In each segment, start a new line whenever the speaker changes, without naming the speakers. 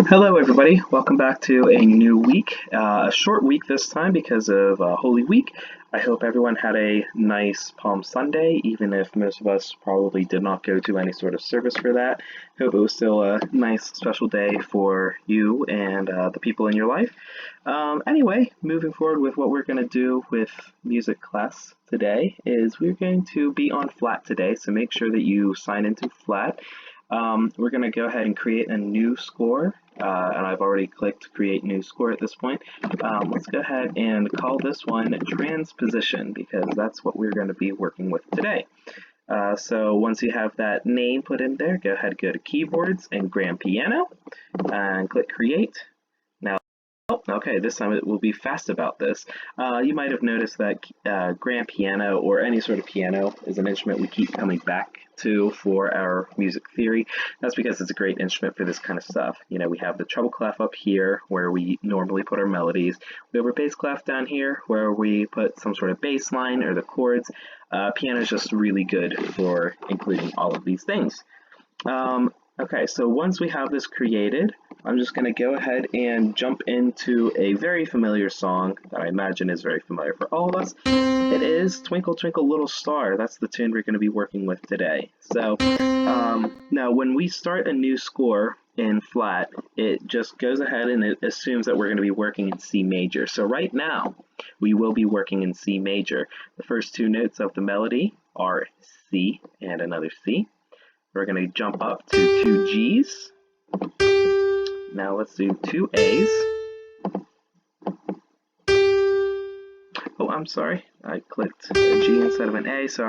Hello, everybody. Welcome back to a new week. A short week this time because of Holy Week. I hope everyone had a nice Palm Sunday, even if most of us probably did not go to any sort of service for that. Hope it was still a nice, special day for you and the people in your life. Anyway, moving forward with what we're going to do with music class today is we're going to be on Flat today, so make sure that you sign into Flat. We're going to go ahead and create a new score, and I've already clicked create new score at this point. Let's go ahead and call this one transposition because that's what we're going to be working with today. So once you have that name put in there, go ahead and go to keyboards and grand piano and click create. Now, okay, this time it will be fast about this. You might have noticed that grand piano or any sort of piano is an instrument we keep coming back to for our music theory. That's because it's a great instrument for this kind of stuff. You know, we have the treble clef up here where we normally put our melodies. We have our bass clef down here where we put some sort of bass line or the chords. Piano is just really good for including all of these things. Okay, so once we have this created, I'm just going to go ahead and jump into a very familiar song that I imagine is very familiar for all of us. It is Twinkle Twinkle Little Star. That's the tune we're going to be working with today. So now when we start a new score in Flat, it just goes ahead and it assumes that we're going to be working in C major. So right now, we will be working in C major. The first two notes of the melody are C and another C. We're going to jump up to two G's. Now let's do two A's. Oh, I'm sorry. I clicked a G instead of an A, so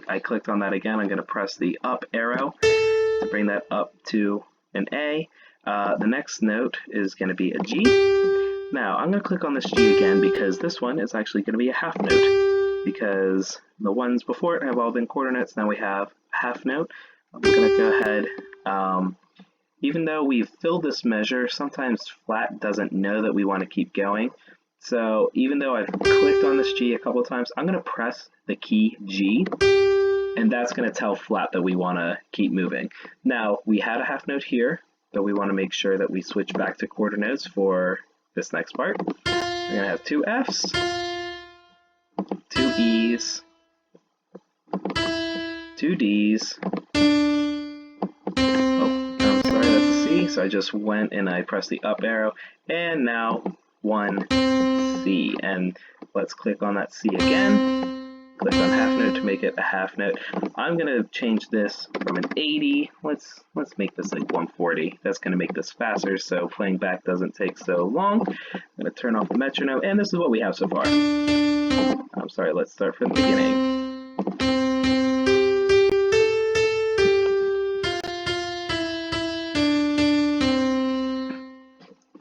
I clicked on that again. I'm gonna press the up arrow to bring that up to an A. The next note is gonna be a G. Now I'm gonna click on this G again because this one is actually gonna be a half note because the ones before it have all been quarter notes. Now we have a half note. I'm gonna go ahead. Even though we've filled this measure, sometimes Flat doesn't know that we want to keep going. So even though I've clicked on this G a couple of times, I'm going to press the key G, and that's going to tell Flat that we want to keep moving. Now, we had a half note here, but we want to make sure that we switch back to quarter notes for this next part. We're going to have two Fs, two Es, two Ds. So I just went and I pressed the up arrow, and now one C. And let's click on that C again. Click on half note to make it a half note. I'm gonna change this from an 80. Let's make this like 140. That's gonna make this faster, so playing back doesn't take so long. I'm gonna turn off the metronome, and this is what we have so far. I'm sorry. Let's start from the beginning.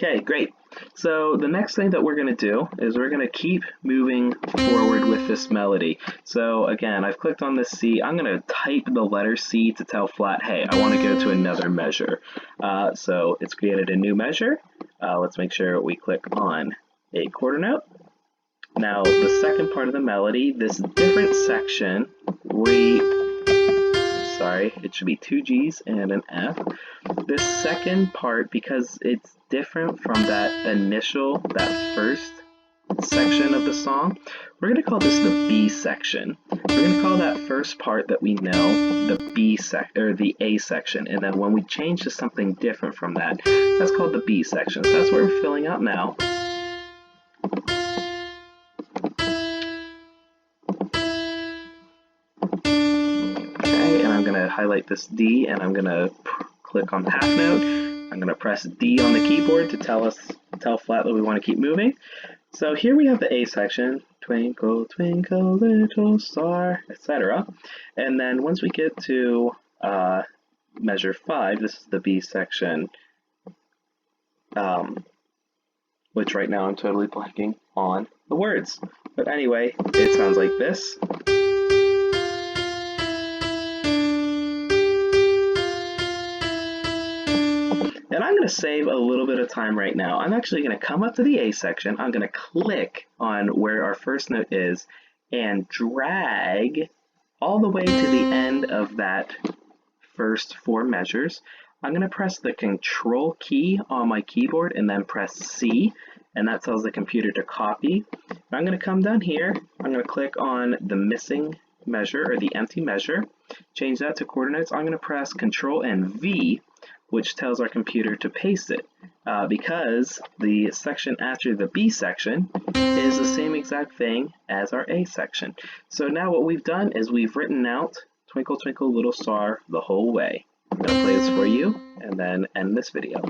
Okay, great. So the next thing that we're going to do is we're going to keep moving forward with this melody. So again, I've clicked on this C. I'm going to type the letter C to tell Flat, hey, I want to go to another measure. So it's created a new measure. Let's make sure we click on a quarter note. Now the second part of the melody, this different section, it should be two G's and an F. This second part, because it's different from that first section of the song, we're going to call this the B section. We're going to call that first part that we know the A section, and then when we change to something different from that, that's called the B section. So that's what we're filling out now. I'm going to highlight this D, and I'm going to click on half note. I'm going to press D on the keyboard to tell Flat that we want to keep moving. So here we have the A section, twinkle, twinkle, little star, etc. And then once we get to measure 5, this is the B section, which right now I'm totally blanking on the words. But anyway, it sounds like this. And I'm going to save a little bit of time right now. I'm actually going to come up to the A section. I'm going to click on where our first note is and drag all the way to the end of that first 4 measures. I'm going to press the Control key on my keyboard and then press C, and that tells the computer to copy. I'm going to come down here, I'm going to click on the missing measure or the empty measure, change that to coordinates. I'm going to press Control and V, which tells our computer to paste it, because the section after the B section is the same exact thing as our A section. So now what we've done is we've written out Twinkle Twinkle Little Star the whole way. I'm going to play this for you and then end this video.